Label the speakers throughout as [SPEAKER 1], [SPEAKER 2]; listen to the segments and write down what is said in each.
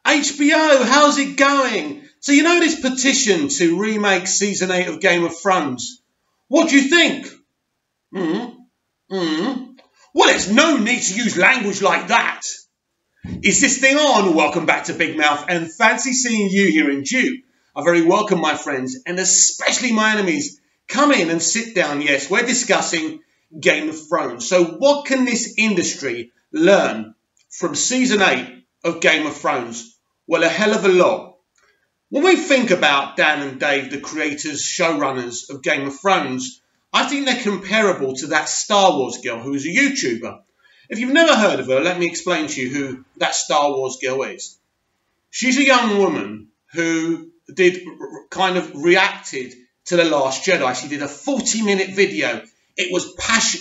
[SPEAKER 1] HBO, how's it going? So you know this petition to remake season 8 of Game of Thrones? What do you think? Well, there's no need to use language like that. Is this thing on? Welcome back to Big Mouth, and fancy seeing you here in June. I very welcome my friends, and especially my enemies. Come in and sit down. Yes, we're discussing Game of Thrones. So what can this industry learn from season 8 of Game of Thrones? Well, a hell of a lot. When we think about Dan and Dave, the creators, showrunners of Game of Thrones, I think they're comparable to that Star Wars girl who is a YouTuber. If you've never heard of her, let me explain to you who that Star Wars girl is. She's a young woman who reacted to The Last Jedi. She did a 40-minute video. It was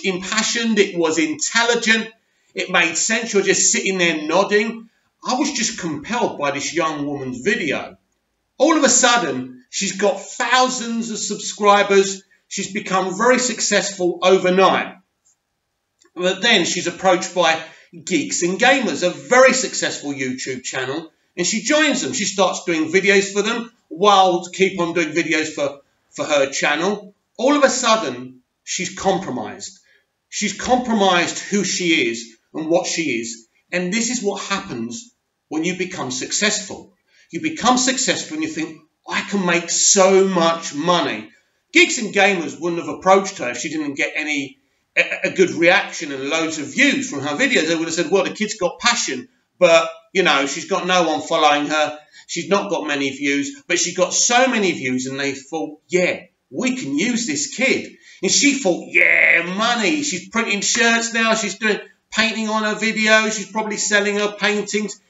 [SPEAKER 1] impassioned, it was intelligent, it made sense. You're just sitting there nodding. I was just compelled by this young woman's video. All of a sudden, she's got thousands of subscribers. She's become very successful overnight. But then she's approached by Geeks and Gamers, a very successful YouTube channel, and she joins them. She starts doing videos for them while keep on doing videos for her channel. All of a sudden, she's compromised. She's compromised who she is and what she is. And this is what happens when you become successful. You become successful and you think, I can make so much money. Geeks and Gamers wouldn't have approached her if she didn't get a good reaction and loads of views from her videos. They would have said, well, the kid's got passion, but, you know, she's got no one following her. She's not got many views, but she got so many views, and they thought, yeah, we can use this kid. And she thought, yeah, money. She's printing shirts now. She's doing painting on her videos. She's probably selling her paintings.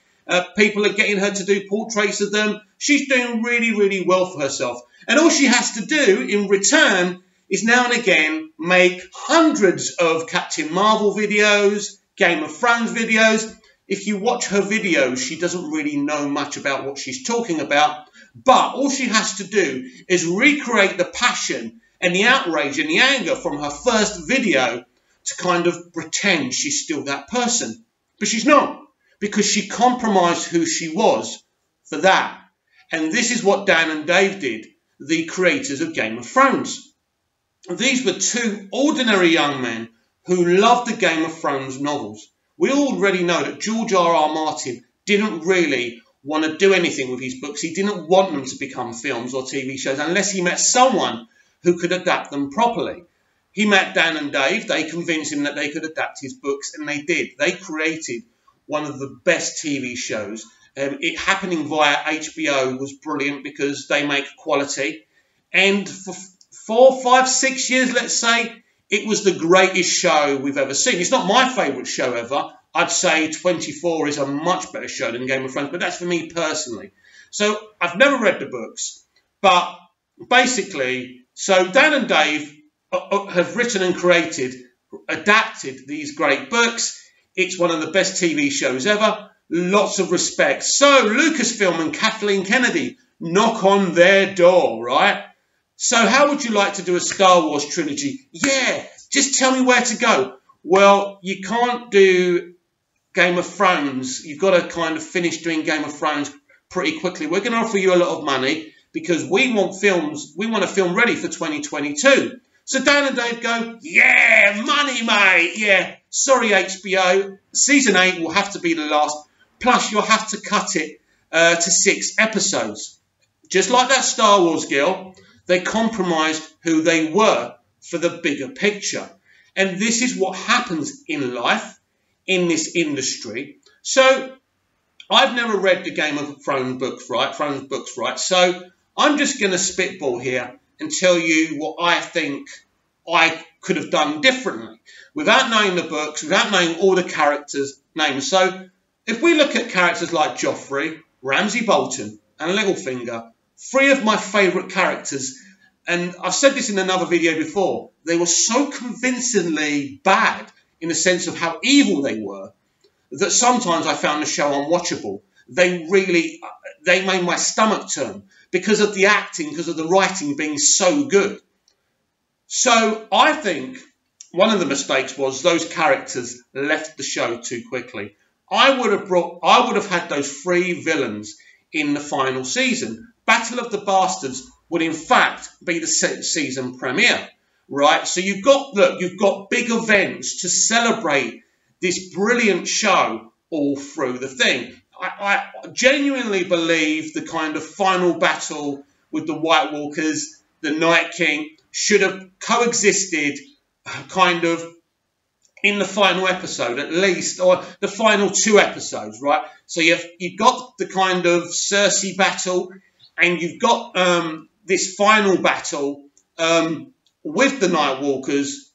[SPEAKER 1] People are getting her to do portraits of them. She's doing really, really well for herself. And all she has to do in return is now and again make hundreds of Captain Marvel videos, Game of Thrones videos. If you watch her videos, she doesn't really know much about what she's talking about. But all she has to do is recreate the passion and the outrage and the anger from her first video to kind of pretend she's still that person. But she's not, because she compromised who she was for that. And this is what Dan and Dave did, the creators of Game of Thrones. These were two ordinary young men who loved the Game of Thrones novels. We already know that George R.R. Martin didn't really want to do anything with his books. He didn't want them to become films or TV shows unless he met someone who could adapt them properly. He met Dan and Dave. They convinced him that they could adapt his books, and they did. They created one of the best TV shows. It happening via HBO was brilliant because they make quality. And for 4, 5, 6 years, let's say, it was the greatest show we've ever seen. It's not my favourite show ever. I'd say 24 is a much better show than Game of Thrones, but that's for me personally. So I've never read the books, but basically, so Dan and Dave have written and adapted these great books. It's one of the best TV shows ever. Lots of respect. So Lucasfilm and Kathleen Kennedy knock on their door, right? So how would you like to do a Star Wars trilogy? Yeah, just tell me where to go. Well, you can't do Game of Thrones. You've got to kind of finish doing Game of Thrones pretty quickly. We're going to offer you a lot of money because we want a film ready for 2022. So Dan and Dave go, yeah, money, mate. Yeah, sorry, HBO. Season 8 will have to be the last. Plus, you'll have to cut it to 6 episodes. Just like that Star Wars girl, they compromised who they were for the bigger picture. And this is what happens in life, in this industry. So I've never read the Game of Thrones books, right? So I'm just going to spitball here and tell you what I think I could have done differently without knowing the books, without knowing all the characters' names. So if we look at characters like Joffrey, Ramsay Bolton, and Littlefinger, 3 of my favourite characters, and I've said this in another video before, they were so convincingly bad in the sense of how evil they were that sometimes I found the show unwatchable. They made my stomach turn because of the acting, because of the writing being so good. So I think one of the mistakes was those characters left the show too quickly. I would have had those 3 villains in the final season. Battle of the Bastards would in fact be the season premiere, right? So you've got big events to celebrate this brilliant show all through the thing. I genuinely believe the kind of final battle with the White Walkers, the Night King, should have coexisted kind of in the final episode at least, or the final 2 episodes, right? So you've got the kind of Cersei battle, and you've got this final battle with the Night Walkers.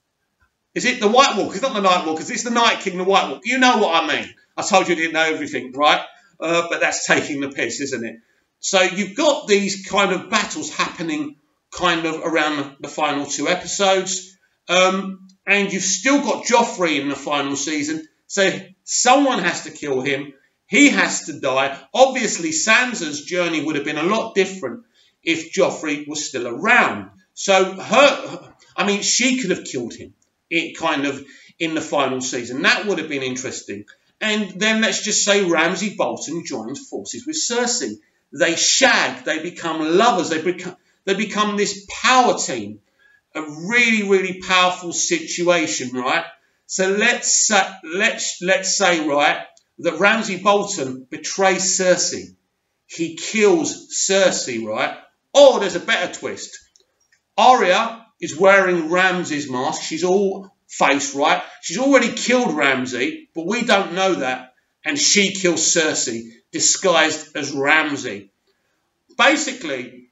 [SPEAKER 1] Is it the White Walkers? Not the Night Walkers. It's the Night King, the White Walkers. You know what I mean. I told you I didn't know everything, right? But that's taking the piss, isn't it? So you've got these kind of battles happening kind of around the final 2 episodes. And you've still got Joffrey in the final season. So someone has to kill him. He has to die. Obviously, Sansa's journey would have been a lot different if Joffrey was still around. So she could have killed him in the final season. That would have been interesting. And then let's just say Ramsay Bolton joins forces with Cersei. They shag. They become lovers. They become this power team. A really, really powerful situation, right? So let's say, right, that Ramsay Bolton betrays Cersei. He kills Cersei, right? Oh, there's a better twist. Arya is wearing Ramsay's mask. She's all face, right? She's already killed Ramsay, but we don't know that. And she kills Cersei, disguised as Ramsay. Basically,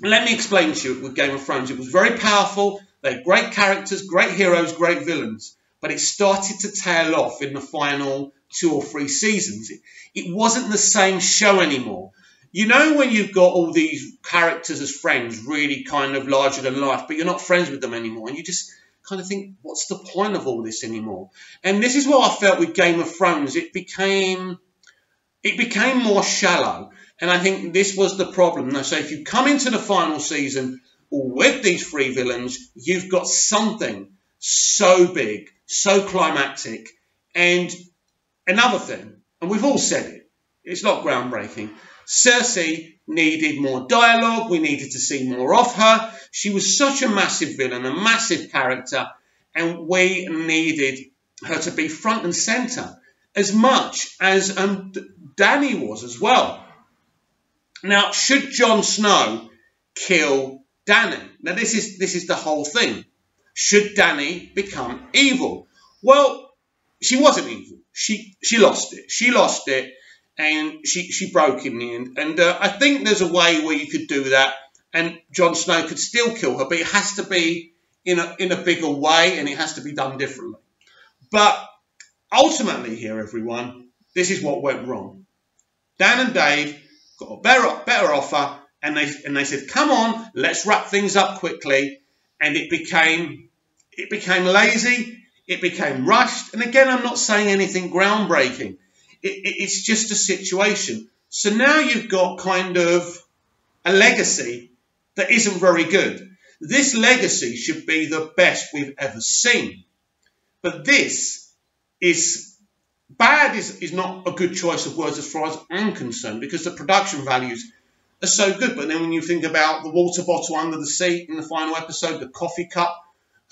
[SPEAKER 1] let me explain to you with Game of Thrones. It was very powerful. They had great characters, great heroes, great villains. But it started to tail off in the final 2 or 3 seasons. It wasn't the same show anymore. You know when you've got all these characters as friends, really kind of larger than life, but you're not friends with them anymore. And you just kind of think, what's the point of all this anymore? And this is what I felt with Game of Thrones. It became more shallow. And I think this was the problem. So if you come into the final season with these 3 villains, you've got something so big, so climactic. And another thing, and we've all said it, it's not groundbreaking. Cersei needed more dialogue. We needed to see more of her. She was such a massive villain, a massive character, and we needed her to be front and centre as much as Dany was as well. Now, should Jon Snow kill Dany? Now, this is the whole thing. Should Dany become evil? Well, she wasn't evil. She lost it. She lost it, and she broke in the end. And I think there's a way where you could do that, and Jon Snow could still kill her, but it has to be in a bigger way, and it has to be done differently. But ultimately here, everyone, this is what went wrong. Dan and Dave got a better offer, and they said, come on, let's wrap things up quickly. And it became lazy, it became rushed. And again, I'm not saying anything groundbreaking. It's just a situation. So now you've got kind of a legacy that isn't very good. This legacy should be the best we've ever seen. But this is... Bad is not a good choice of words as far as I'm concerned, because the production values are so good. But then when you think about the water bottle under the seat in the final episode, the coffee cup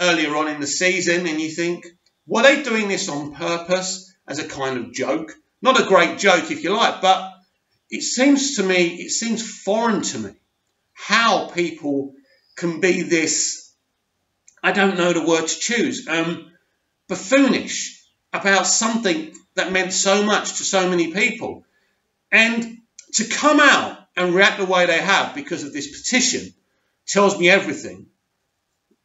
[SPEAKER 1] earlier on in the season, and you think, were they doing this on purpose as a kind of joke? Not a great joke, if you like, but it seems foreign to me how people can be this, I don't know the word to choose, buffoonish about something that meant so much to so many people. And to come out and react the way they have because of this petition tells me everything.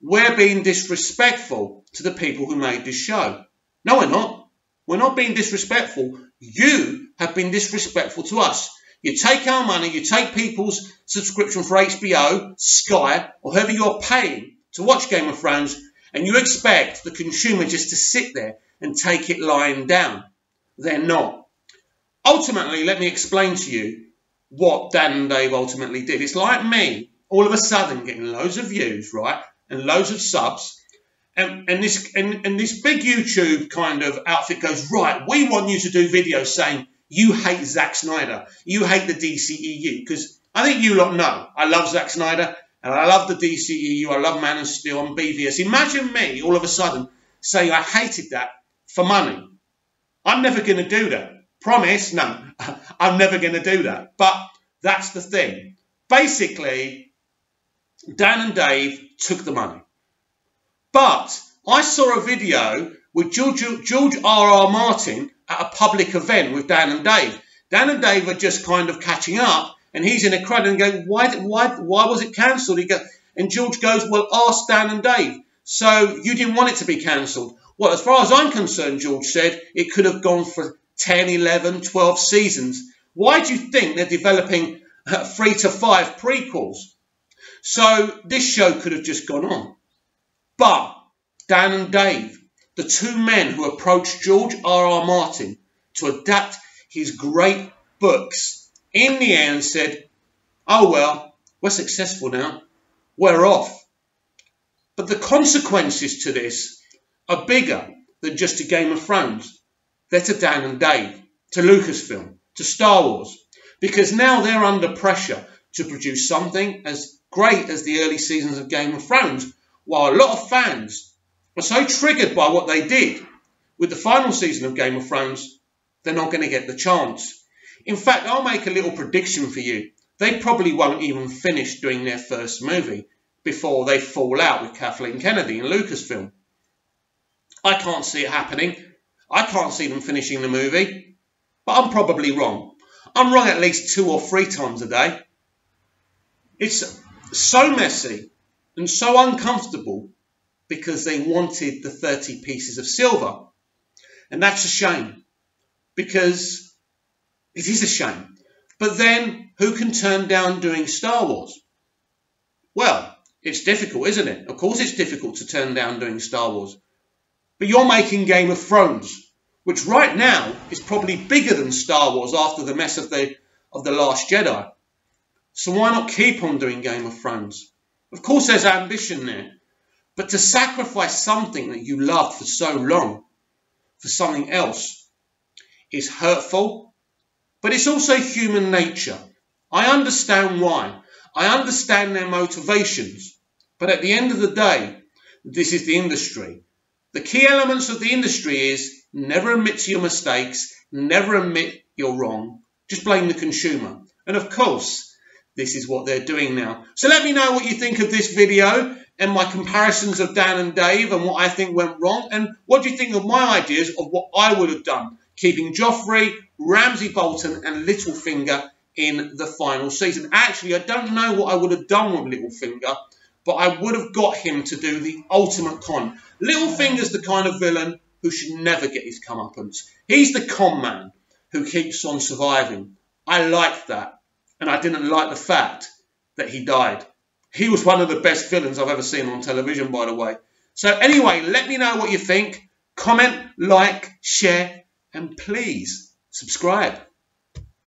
[SPEAKER 1] We're being disrespectful to the people who made this show. No, we're not. We're not being disrespectful. You have been disrespectful to us. You take our money, you take people's subscription for HBO, Sky, or whoever you're paying to watch Game of Thrones, and you expect the consumer just to sit there and take it lying down. They're not. Ultimately, let me explain to you what Dan and Dave ultimately did. It's like me, all of a sudden, getting loads of views, right, and loads of subs, And this big YouTube kind of outfit goes, right, we want you to do videos saying you hate Zack Snyder, you hate the DCEU, because I think you lot know I love Zack Snyder and I love the DCEU, I love Man of Steel and BVS. Imagine me all of a sudden saying I hated that for money. I'm never going to do that. Promise? No, I'm never going to do that. But that's the thing. Basically, Dan and Dave took the money. But I saw a video with George R.R. Martin at a public event with Dan and Dave. Dan and Dave are just kind of catching up, and he's in a crowd and going, why was it cancelled? And George goes, well, ask Dan and Dave. So you didn't want it to be cancelled. Well, as far as I'm concerned, George said, it could have gone for 10, 11, 12 seasons. Why do you think they're developing 3 to 5 prequels? So this show could have just gone on. But Dan and Dave, the two men who approached George R.R. Martin to adapt his great books, in the end said, oh well, we're successful now, we're off. But the consequences to this are bigger than just to Game of Thrones. They're to Dan and Dave, to Lucasfilm, to Star Wars, because now they're under pressure to produce something as great as the early seasons of Game of Thrones, while a lot of fans are so triggered by what they did with the final season of Game of Thrones, they're not going to get the chance. In fact, I'll make a little prediction for you. They probably won't even finish doing their first movie before they fall out with Kathleen Kennedy and Lucasfilm. I can't see it happening. I can't see them finishing the movie, but I'm probably wrong. I'm wrong at least 2 or 3 times a day. It's so messy and so uncomfortable because they wanted the 30 pieces of silver. And that's a shame, because it is a shame. But then who can turn down doing Star Wars? Well, it's difficult, isn't it? Of course it's difficult to turn down doing Star Wars. But you're making Game of Thrones, which right now is probably bigger than Star Wars after the mess of the Last Jedi. So why not keep on doing Game of Thrones? Of course there's ambition there. But to sacrifice something that you loved for so long for something else is hurtful. But it's also human nature. I understand why. I understand their motivations. But at the end of the day, this is the industry. The key elements of the industry is never admit to your mistakes, never admit you're wrong, just blame the consumer. And of course, this is what they're doing now. So let me know what you think of this video and my comparisons of Dan and Dave and what I think went wrong. And what do you think of my ideas of what I would have done, keeping Joffrey, Ramsay Bolton and Littlefinger in the final season? Actually, I don't know what I would have done with Littlefinger, but I would have got him to do the ultimate con. Littlefinger's the kind of villain who should never get his comeuppance. He's the con man who keeps on surviving. I like that. And I didn't like the fact that he died. He was one of the best villains I've ever seen on television, by the way. So anyway, let me know what you think. Comment, like, share, and please subscribe.